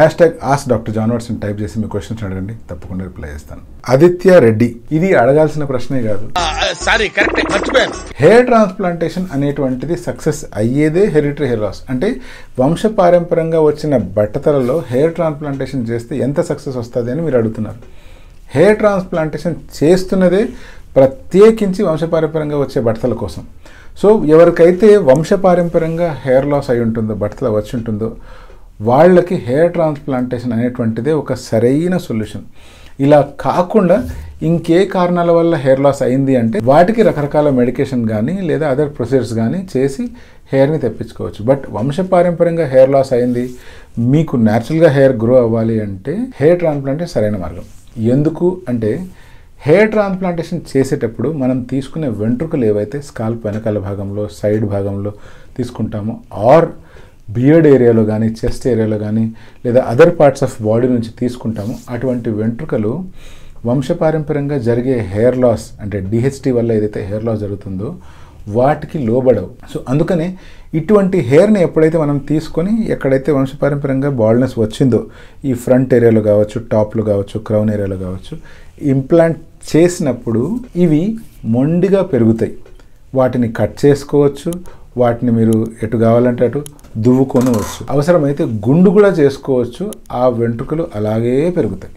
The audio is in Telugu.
#AskDrJohnWatson టైప్ చేసి మీ క్వశ్చన్స్ అడగండి, తప్పకుండా రిప్లై చేస్తాను. ఆదిత్య రెడ్డి, ఇది అడగాల్సిన ప్రశ్నే కాదు. హెయిర్ ట్రాన్స్ప్లాంటేషన్ అనేటువంటిది సక్సెస్ అయ్యేదే హెరిటరీ హెయిర్ లాస్. అంటే వంశపారంపర్యంగా వచ్చిన బట్టతలలో హెయిర్ ట్రాన్స్ప్లాంటేషన్ చేస్తే ఎంత సక్సెస్ వస్తుంది అని మీరు అడుగుతున్నారు. హెయిర్ ట్రాన్స్ప్లాంటేషన్ చేస్తున్నదే ప్రత్యేకించి వంశపారంపర్యంగా వచ్చే బట్టతల కోసం. సో ఎవరికైతే వంశపారంపర్యంగా హెయిర్ లాస్ అయి ఉంటుందో, బట్టతల వచ్చి ఉంటుందో, వాళ్ళకి హెయిర్ ట్రాన్స్ప్లాంటేషన్ అనేటువంటిదే ఒక సరైన సొల్యూషన్. ఇలా కాకుండా ఇంకే కారణాల వల్ల హెయిర్ లాస్ అయింది అంటే వాటికి రకరకాల మెడికేషన్ కానీ లేదా అదర్ ప్రొసీజర్స్ కానీ చేసి హెయిర్ని తెప్పించుకోవచ్చు. బట్ వంశపారంపర్యంగా హెయిర్ లాస్ అయింది, మీకు న్యాచురల్గా హెయిర్ గ్రో అవ్వాలి అంటే హెయిర్ ట్రాన్స్ప్లాంటేషన్ సరైన మార్గం. ఎందుకు అంటే హెయిర్ ట్రాన్స్ప్లాంటేషన్ చేసేటప్పుడు మనం తీసుకునే వెంట్రుకలు ఏవైతే స్కాల్ప్ వెనకాల భాగంలో, సైడ్ భాగంలో తీసుకుంటామో, ఆర్ బియర్డ్ ఏరియాలో కానీ, చెస్ట్ ఏరియాలో కానీ, లేదా అదర్ పార్ట్స్ ఆఫ్ బాడీ నుంచి తీసుకుంటామో, అటువంటి వెంట్రుకలు వంశపారంపర్యంగా జరిగే హెయిర్ లాస్ అంటే డిహెచ్టీ వల్ల ఏదైతే హెయిర్ లాస్ జరుగుతుందో వాటికి లోబడవు. సో అందుకనే ఇటువంటి హెయిర్ని ఎప్పుడైతే మనం తీసుకొని ఎక్కడైతే వంశపారంపర్యంగా బాల్నెస్ వచ్చిందో, ఈ ఫ్రంట్ ఏరియాలో కావచ్చు, టాప్లో కావచ్చు, క్రౌన్ ఏరియాలో కావచ్చు, ఇంప్లాంట్ చేసినప్పుడు ఇవి మొండిగా పెరుగుతాయి. వాటిని కట్ చేసుకోవచ్చు, వాటిని మీరు ఎటు కావాలంటే అటు దువ్వుకొనవచ్చు, అవసరమైతే గుండు కూడా చేసుకోవచ్చు. ఆ వెంట్రుకలు అలాగే పెరుగుతాయి.